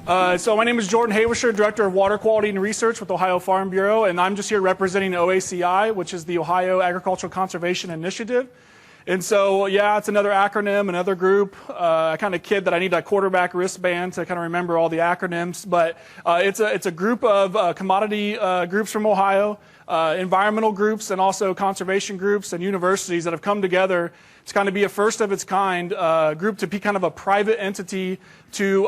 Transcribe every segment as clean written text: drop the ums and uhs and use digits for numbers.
So my name is Jordan Hoewischer, Director of Water Quality and Research with Ohio Farm Bureau, and I'm just here representing OACI, which is the Ohio Agricultural Conservation Initiative. And so, yeah, it's another acronym, another group. I kind of kid that I need a quarterback wristband to kind of remember all the acronyms, but it's a group of commodity groups from Ohio, environmental groups, and also conservation groups and universities that have come together to kind of be a first of its kind group to be kind of a private entity to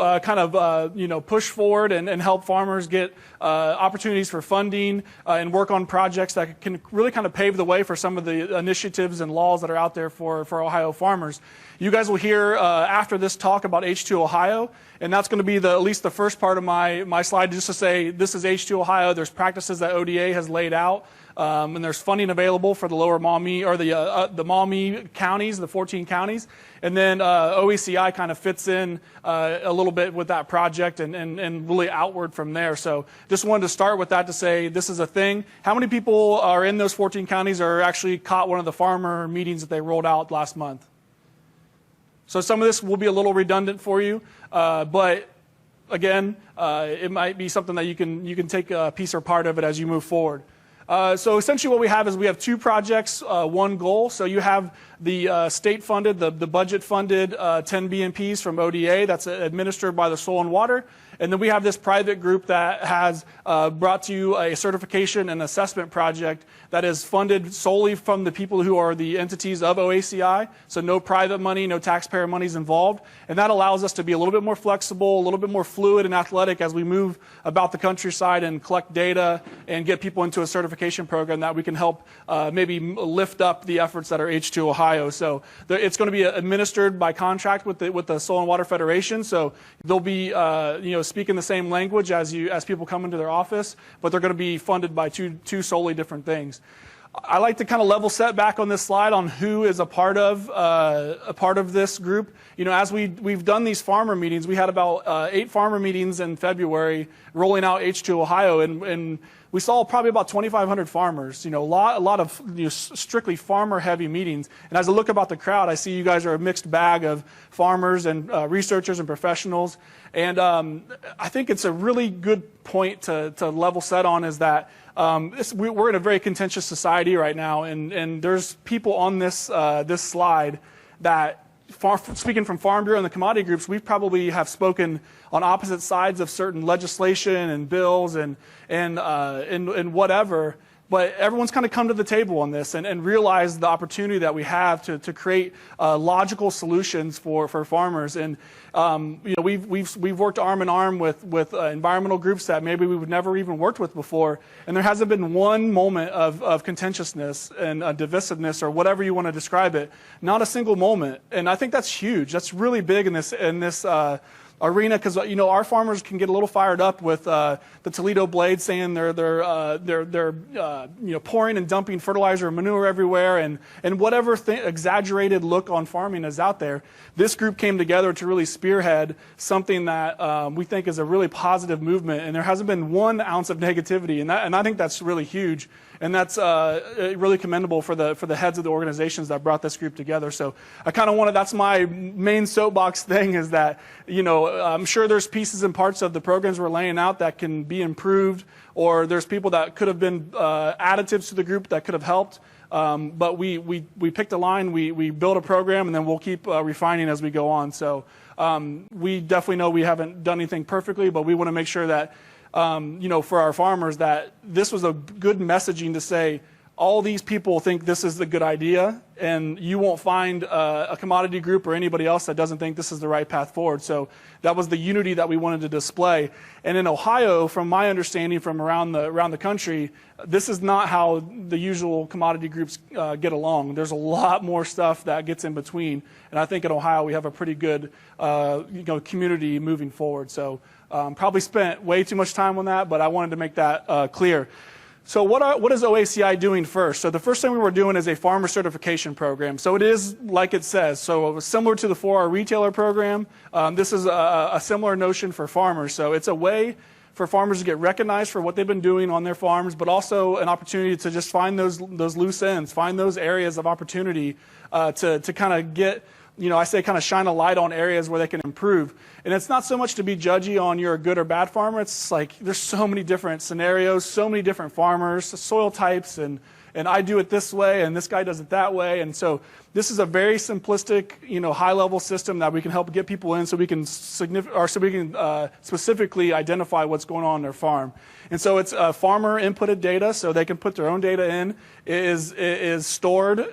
push forward and help farmers get opportunities for funding and work on projects that can really kind of pave the way for some of the initiatives and laws that are out there for Ohio farmers. You guys will hear after this talk about H2 Ohio, and that's going to be at least the first part of my slide, just to say this is H2 Ohio. There's practices that ODA has laid out. And there's funding available for the lower Maumee or the Maumee counties, the 14 counties, and then OACI kind of fits in a little bit with that project and really outward from there. So just wanted to start with that to say this is a thing. How many people are in those 14 counties or actually caught one of the farmer meetings that they rolled out last month? So some of this will be a little redundant for you, but again, it might be something that you can take a piece or part of it as you move forward. So essentially what we have is we have two projects, one goal. So you have the state-funded, the budget-funded 10 BMPs from ODA that's administered by the Soil and Water. And then we have this private group that has brought to you a certification and assessment project that is funded solely from the people who are the entities of OACI. So no private money, no taxpayer money is involved. And that allows us to be a little bit more flexible, a little bit more fluid and athletic as we move about the countryside and collect data and get people into a certification program that we can help maybe lift up the efforts that are H2 Ohio. So it's going to be administered by contract with the Soil and Water Federation. So they'll be speaking the same language as people come into their office, but they're going to be funded by two solely different things. I like to kind of level set back on this slide on who is a part of this group. You know, as we've done these farmer meetings, we had about 8 farmer meetings in February rolling out H2 Ohio, and we saw probably about 2,500 farmers. You know, a lot of strictly farmer-heavy meetings. And as I look about the crowd, I see you guys are a mixed bag of farmers and researchers and professionals. And I think it's a really good point to level set on is that we're in a very contentious society right now, and there's people on this slide that, speaking from Farm Bureau and the commodity groups, we probably have spoken on opposite sides of certain legislation and bills and whatever. But everyone's kind of come to the table on this and realized the opportunity that we have to create logical solutions for farmers. And we've worked arm in arm with environmental groups that maybe we would never even worked with before. And there hasn't been one moment of contentiousness and divisiveness or whatever you want to describe it. Not a single moment. And I think that's huge. That's really big in this arena, because our farmers can get a little fired up with the Toledo Blade saying they're pouring and dumping fertilizer and manure everywhere and whatever exaggerated look on farming is out there. This group came together to really spearhead something that we think is a really positive movement, and there hasn't been 1 ounce of negativity, and I think that's really huge. And that's really commendable for the heads of the organizations that brought this group together. So I kind of that's my main soapbox thing is that, I'm sure there's pieces and parts of the programs we're laying out that can be improved, or there's people that could have been additives to the group that could have helped. But we picked a line, we built a program, and then we'll keep refining as we go on. So we definitely know we haven't done anything perfectly, but we want to make sure that for our farmers, that this was a good messaging to say, all these people think this is the good idea, and you won't find a commodity group or anybody else that doesn't think this is the right path forward. So that was the unity that we wanted to display. And in Ohio, from my understanding from around the country, this is not how the usual commodity groups get along. There's a lot more stuff that gets in between. And I think in Ohio we have a pretty good community moving forward. So probably spent way too much time on that, but I wanted to make that clear. So what is OACI doing first? So the first thing we were doing is a farmer certification program. So it is like it says. So similar to the 4R retailer program, this is a similar notion for farmers. So it's a way for farmers to get recognized for what they've been doing on their farms, but also an opportunity to just find those loose ends, find those areas of opportunity to kind of get I say kind of shine a light on areas where they can improve. And it's not so much to be judgy on you're a good or bad farmer. It's like there's so many different scenarios, so many different farmers, soil types, and I do it this way, and this guy does it that way. And so this is a very simplistic, high-level system that we can help get people in so we can specifically identify what's going on their farm. And so it's farmer inputted data, so they can put their own data in. It is stored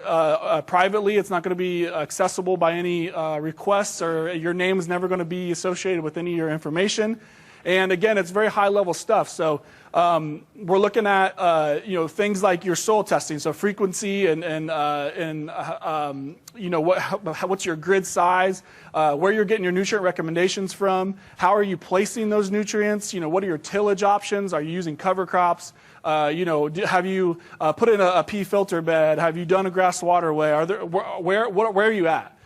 privately. It's not going to be accessible by any requests, or your name is never going to be associated with any of your information. And again, it's very high-level stuff. So we're looking at things like your soil testing, so frequency and what's your grid size, where you're getting your nutrient recommendations from, how are you placing those nutrients, what are your tillage options, are you using cover crops, have you put in a pea filter bed, have you done a grass waterway, where are you at?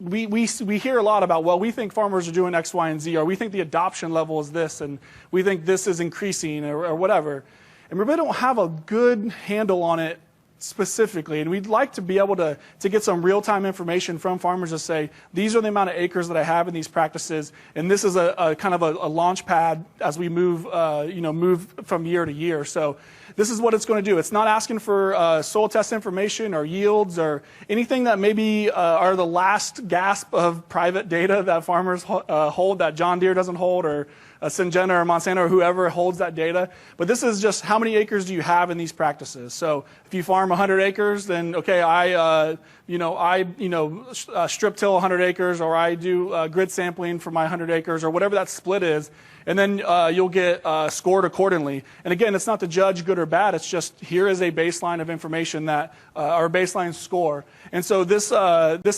We hear a lot about, well, we think farmers are doing X, Y, and Z, or we think the adoption level is this, and we think this is increasing, or whatever. And we really don't have a good handle on it specifically. And we'd like to be able to get some real-time information from farmers to say, these are the amount of acres that I have in these practices, and this is a kind of a launch pad as we move from year to year. So this is what it's going to do. It's not asking for soil test information or yields or anything that maybe are the last gasp of private data that farmers hold that John Deere doesn't hold, or Syngenta or Monsanto or whoever holds that data. But this is just how many acres do you have in these practices. So if you farm 100 acres, then okay, I strip till 100 acres, or I do grid sampling for my 100 acres, or whatever that split is, and then you'll get scored accordingly. And again, it's not to judge good or bad. It's just here is a baseline of information that our baseline score. And so this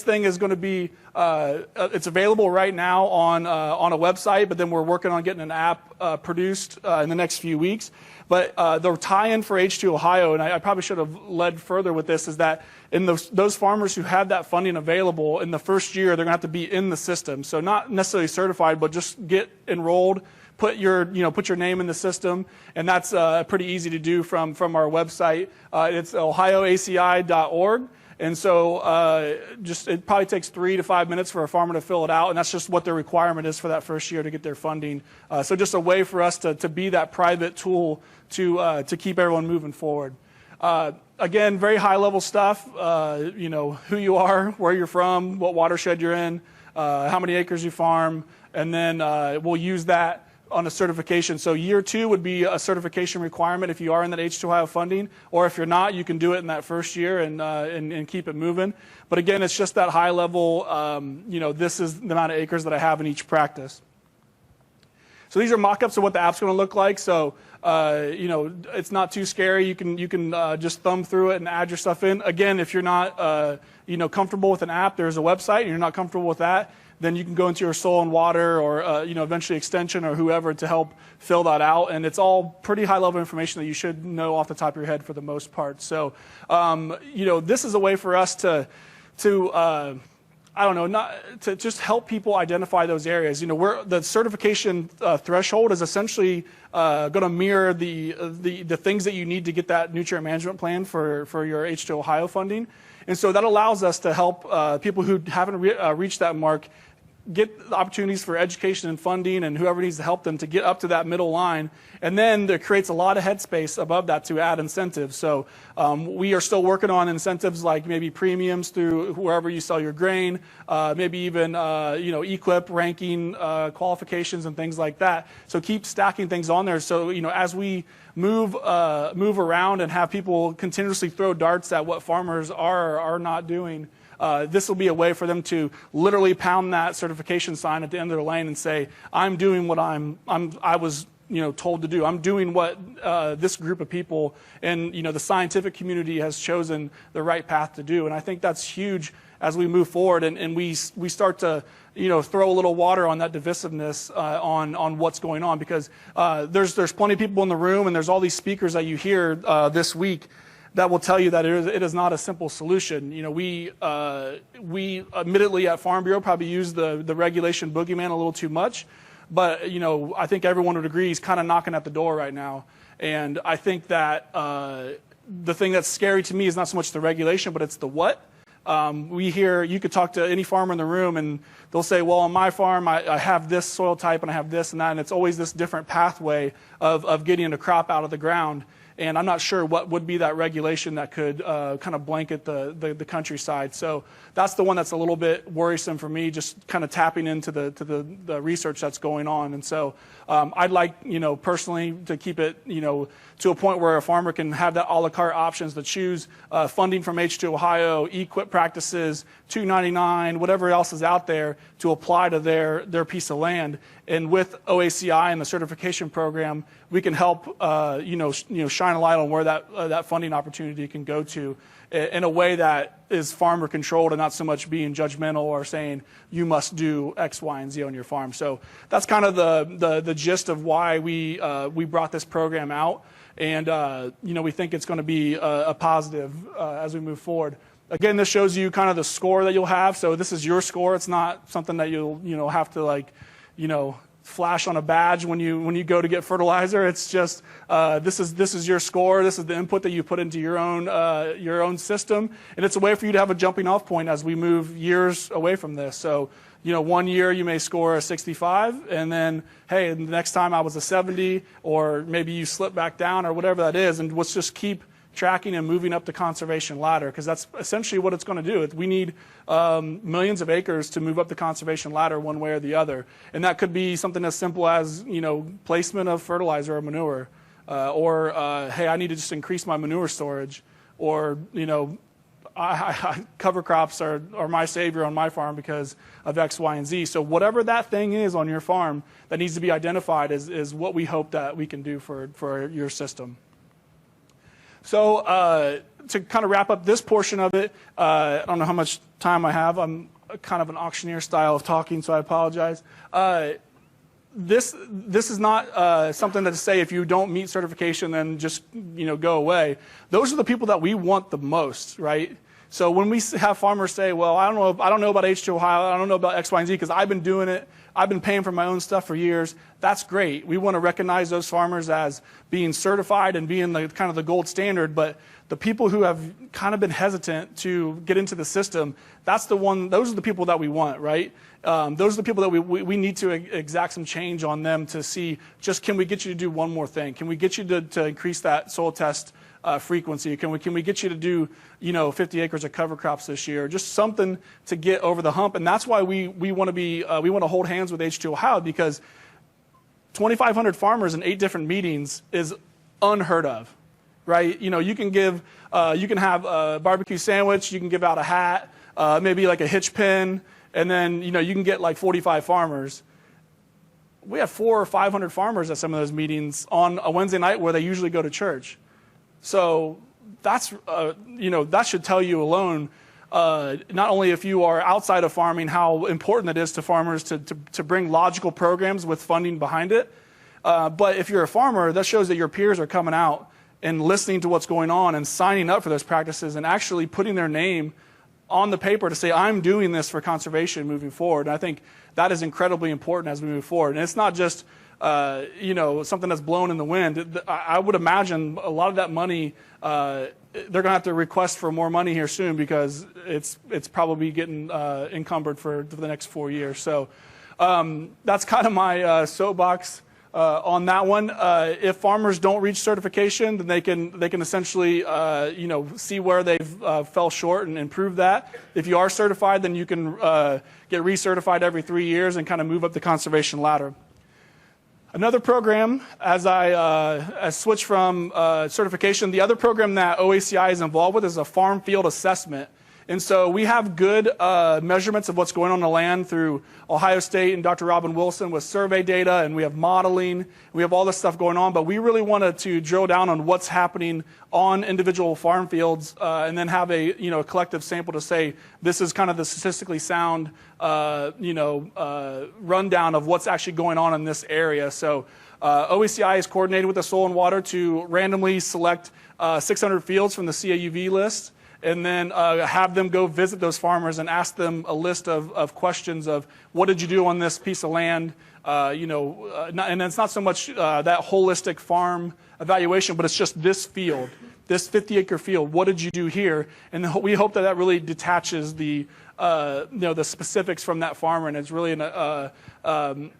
thing is going to be it's available right now on a website, but then we're working on getting an app produced in the next few weeks. But the tie-in for H2 Ohio, and I probably should have led further with this, is that in those farmers who had that funding available in the first year, they're going to have to be in the system. So not necessarily certified, but just get enrolled, put your name in the system, and that's pretty easy to do from our website. It's ohioaci.org. And so it probably takes 3 to 5 minutes for a farmer to fill it out, and that's just what their requirement is for that first year to get their funding. So just a way for us to be that private tool to keep everyone moving forward. Again, very high-level stuff, who you are, where you're from, what watershed you're in, how many acres you farm, and then we'll use that on a certification. So year 2 would be a certification requirement if you are in that H2 Ohio funding, or if you're not, you can do it in that first year and keep it moving. But again, it's just that high level, this is the amount of acres that I have in each practice. So these are mock-ups of what the app's going to look like. So it's not too scary. You can just thumb through it and add your stuff in. Again, if you're not comfortable with an app, there's a website, and you're not comfortable with that, then you can go into your soil and water, or eventually extension or whoever, to help fill that out. And it's all pretty high level information that you should know off the top of your head for the most part. So this is a way for us to just help people identify those areas. The certification threshold is essentially going to mirror the things that you need to get that nutrient management plan for your H2 Ohio funding. And so that allows us to help people who haven't reached that mark get the opportunities for education and funding, and whoever needs to help them to get up to that middle line. And then there creates a lot of headspace above that to add incentives. So we are still working on incentives like maybe premiums through wherever you sell your grain, maybe even equip ranking qualifications and things like that. So keep stacking things on there. So as we move around and have people continuously throw darts at what farmers are not doing, this will be a way for them to literally pound that certification sign at the end of their lane and say, I'm doing what I was told to do. I'm doing what this group of people and the scientific community has chosen the right path to do. And I think that's huge as we move forward and we start to throw a little water on that divisiveness on what's going on, because there's plenty of people in the room, and there's all these speakers that you hear this week that will tell you that it is not a simple solution. We admittedly at Farm Bureau probably use the regulation boogeyman a little too much, but I think everyone would agree he's kind of knocking at the door right now. And I think that the thing that's scary to me is not so much the regulation, but it's the what. You could talk to any farmer in the room and they'll say, well, on my farm, I have this soil type and I have this and that, and it's always this different pathway of getting a crop out of the ground. And I'm not sure what would be that regulation that could kind of blanket the countryside. So that's the one that's a little bit worrisome for me, just kind of tapping into the research that's going on. And so I'd like, personally to keep it, to a point where a farmer can have that a la carte options to choose funding from H2 Ohio, equip practices, 299, whatever else is out there to apply to their piece of land. And with OACI and the certification program, we can help, shine a light on where that funding opportunity can go to in a way that is farmer controlled and not so much being judgmental or saying you must do X, Y, and Z on your farm. So that's kind of the gist of why we brought this program out, and we think it's going to be a positive as we move forward. Again, this shows you kind of the score that you'll have. So this is your score. It's not something that you'll have to flash on a badge when you go to get fertilizer. It's just this is your score. This is the input that you put into your own system, and it's a way for you to have a jumping off point as we move years away from this. So 1 year you may score a 65, and then hey, the next time I was a 70, or maybe you slip back down or whatever that is, and let's just keep tracking and moving up the conservation ladder, because that's essentially what it's going to do. We need millions of acres to move up the conservation ladder one way or the other. And that could be something as simple as, placement of fertilizer or manure, or hey, I need to just increase my manure storage, or, cover crops are my savior on my farm because of X, Y, and Z. So whatever that thing is on your farm that needs to be identified is what we hope that we can do for your system. So to kind of wrap up this portion of it, I don't know how much time I have. I'm kind of an auctioneer style of talking, so I apologize. This is not something that to say if you don't meet certification, then just go away. Those are the people that we want the most, right? So when we have farmers say, well, I don't know about H2 Ohio, I don't know about X, Y, and Z because I've been doing it, I've been paying for my own stuff for years. That's great. We want to recognize those farmers as being certified and being kind of the gold standard. But the people who have kind of been hesitant to get into the system, those are the people that we want, right? Those are the people that we need to exact some change on them to see, just can we get you to do one more thing? Can we get you to increase that soil test frequency? Can we get you to do 50 acres of cover crops this year? Just something to get over the hump. And that's why we want to hold hands with H2 Ohio, because 2,500 farmers in 8 different meetings is unheard of, right? You can have a barbecue sandwich, you can give out a hat, maybe like a hitch pin, and then you can get like 45 farmers. We have 400 or 500 farmers at some of those meetings on a Wednesday night where they usually go to church. So that's that should tell you alone, not only if you are outside of farming, how important it is to farmers to bring logical programs with funding behind it. But if you're a farmer, that shows that your peers are coming out and listening to what's going on and signing up for those practices and actually putting their name on the paper to say, I'm doing this for conservation moving forward. And I think that is incredibly important as we move forward. And it's not just something that's blown in the wind. I would imagine a lot of that money, they're going to have to request for more money here soon, because it's probably getting encumbered for the next 4 years. So that's kind of my soapbox on that one. If farmers don't reach certification, then they can essentially see where they've fell short and improve that. If you are certified, then you can get recertified every 3 years and kind of move up the conservation ladder. Another program, as I switch from certification, the other program that OACI is involved with is a farm field assessment. And so we have good measurements of what's going on the land through Ohio State and Dr. Robin Wilson with survey data, and we have modeling, we have all this stuff going on, but we really wanted to drill down on what's happening on individual farm fields and then have a collective sample to say this is kind of the statistically sound rundown of what's actually going on in this area. So OACI is coordinated with the Soil and Water to randomly select 600 fields from the CAUV list, and then have them go visit those farmers and ask them a list of questions of what did you do on this piece of land, and it's not so much that holistic farm evaluation, but it's just this field. this 50-acre field, what did you do here? And we hope that that really detaches the the specifics from that farmer, and it's really an kind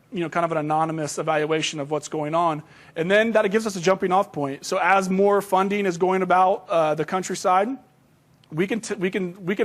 of an anonymous evaluation of what's going on. And then that gives us a jumping off point. So as more funding is going about the countryside, we can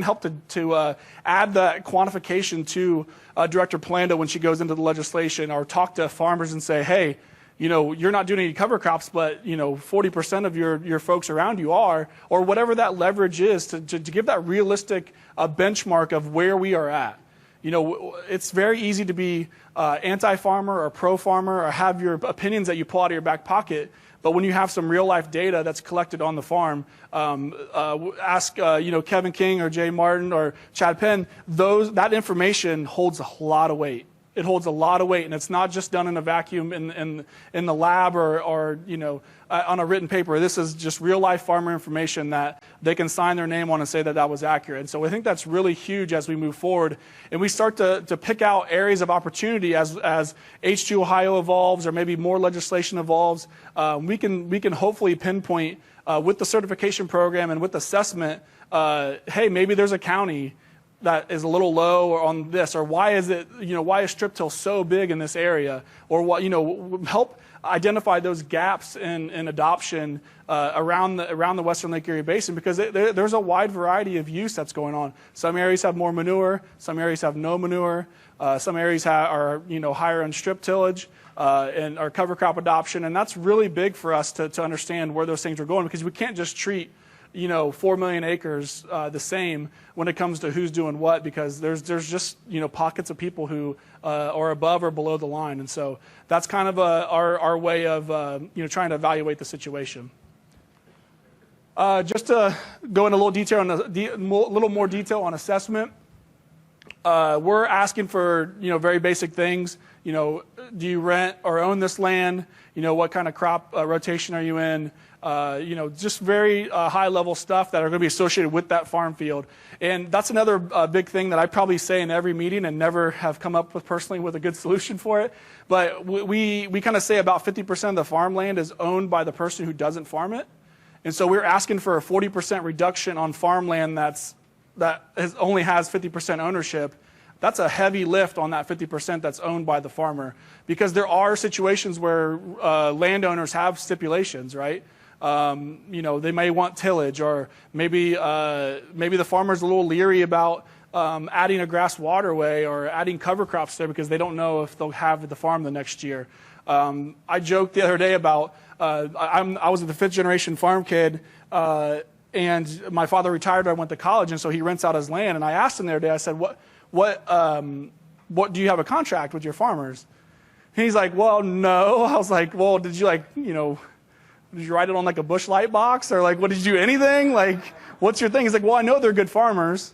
help to add that quantification to Director Palando when she goes into the legislation, or talk to farmers and say, hey, you're not doing any cover crops, but 40% of your folks around you are, or whatever that leverage is, to give that realistic benchmark of where we are at. It's very easy to be anti-farmer or pro-farmer, or have your opinions that you pull out of your back pocket. But when you have some real-life data that's collected on the farm, ask Kevin King or Jay Martin or Chad Penn. That information holds a lot of weight. It holds a lot of weight, and it's not just done in a vacuum in the lab or on a written paper. This is just real-life farmer information that they can sign their name on and say that that was accurate. And so I think that's really huge as we move forward, and we start to pick out areas of opportunity as H2 Ohio evolves, or maybe more legislation evolves. We can hopefully pinpoint with the certification program and with assessment. Hey, maybe there's a county that is a little low on this, or why is strip till so big in this area, or what, help identify those gaps in adoption around the Western Lake Erie Basin, because there's a wide variety of use that's going on. Some areas have more manure, some areas have no manure, some areas are higher on strip tillage and or cover crop adoption, and that's really big for us to understand where those things are going, because we can't just treat 4 million acres the same when it comes to who's doing what, because there's just pockets of people who are above or below the line, and so that's kind of our way of trying to evaluate the situation. Just to go into a little more detail on assessment, we're asking for very basic things. Do you rent or own this land? What kind of crop rotation are you in? Just very high-level stuff that are going to be associated with that farm field. And that's another big thing that I probably say in every meeting and never have come up with personally with a good solution for it. But we kind of say about 50% of the farmland is owned by the person who doesn't farm it. And so we're asking for a 40% reduction on farmland that only has 50% ownership. That's a heavy lift on that 50% that's owned by the farmer, because there are situations where landowners have stipulations, right? They may want tillage, or maybe the farmer's a little leery about adding a grass waterway or adding cover crops there because they don't know if they'll have the farm the next year. I joked the other day about I was the 5th generation farm kid, and my father retired when I went to college, and so he rents out his land. And I asked him the other day, I said, what do you have a contract with your farmers? And he's like, well, no. I was like, well, did you did you write it on like a Bush light box, or what, did you do anything? What's your thing? He's like, well, I know they're good farmers,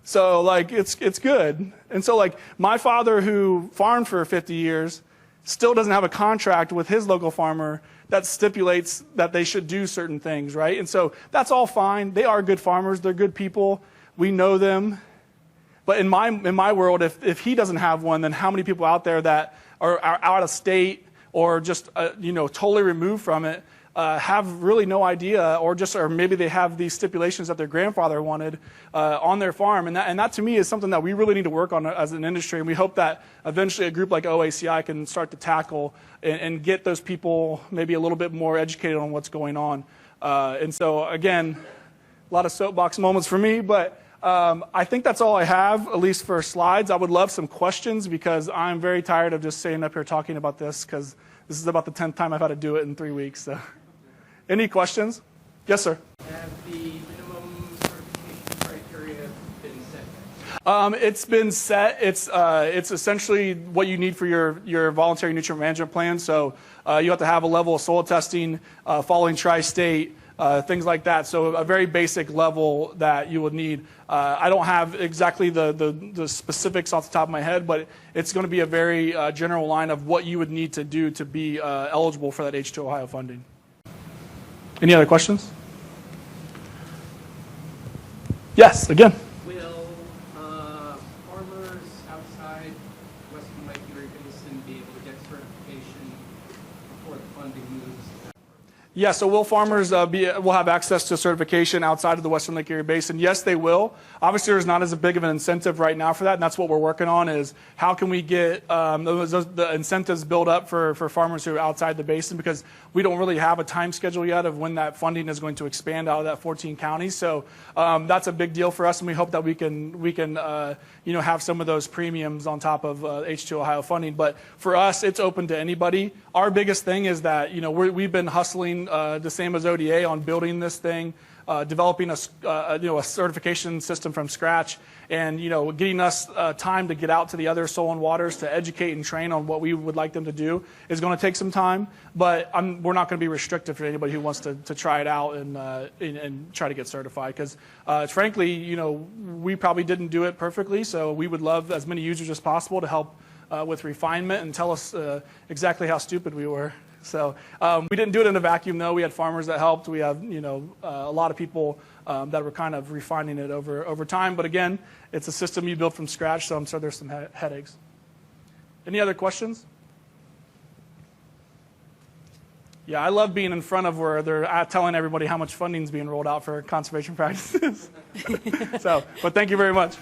so it's good. And so my father, who farmed for 50 years, still doesn't have a contract with his local farmer that stipulates that they should do certain things, right? And so that's all fine. They are good farmers. They're good people. We know them. But in my world, if he doesn't have one, then how many people out there that are out of state or just totally removed from it have really no idea, or maybe they have these stipulations that their grandfather wanted on their farm, and that to me is something that we really need to work on as an industry, and we hope that eventually a group like OACI can start to tackle and get those people maybe a little bit more educated on what's going on. And so again, a lot of soapbox moments for me, but I think that's all I have, at least for slides. I would love some questions, because I'm very tired of just sitting up here talking about this, because this is about the 10th time I've had to do it in 3 weeks. So. Any questions? Yes, sir. Have the minimum certification criteria been set? It's been set. It's essentially what you need for your voluntary nutrient management plan. So you have to have a level of soil testing, following tri-state, things like that. So a very basic level that you would need. I don't have exactly the specifics off the top of my head, but it's going to be a very general line of what you would need to do to be eligible for that H2 Ohio funding. Any other questions? Yes, again. Will farmers outside Western Lake Erie Basin be able to get certification before the funding moves? Yeah, so will farmers will have access to certification outside of the Western Lake Erie Basin? Yes, they will. Obviously, there's not as big of an incentive right now for that, and that's what we're working on is how can we get the incentives built up for farmers who are outside the basin, because we don't really have a time schedule yet of when that funding is going to expand out of that 14 counties. So that's a big deal for us, and we hope that we can have some of those premiums on top of H2 Ohio funding. But for us, it's open to anybody. Our biggest thing is that we've been hustling the same as ODA on building this thing, developing a certification system from scratch, and getting us time to get out to the other soil and waters to educate and train on what we would like them to do is going to take some time. But we're not going to be restrictive for anybody who wants to try it out and try to get certified, because frankly, we probably didn't do it perfectly, so we would love as many users as possible to help with refinement and tell us exactly how stupid we were. So we didn't do it in a vacuum, though. We had farmers that helped. We have, a lot of people that were kind of refining it over time. But again, it's a system you build from scratch, so I'm sure there's some headaches. Any other questions? Yeah, I love being in front of where they're telling everybody how much funding is being rolled out for conservation practices. But thank you very much.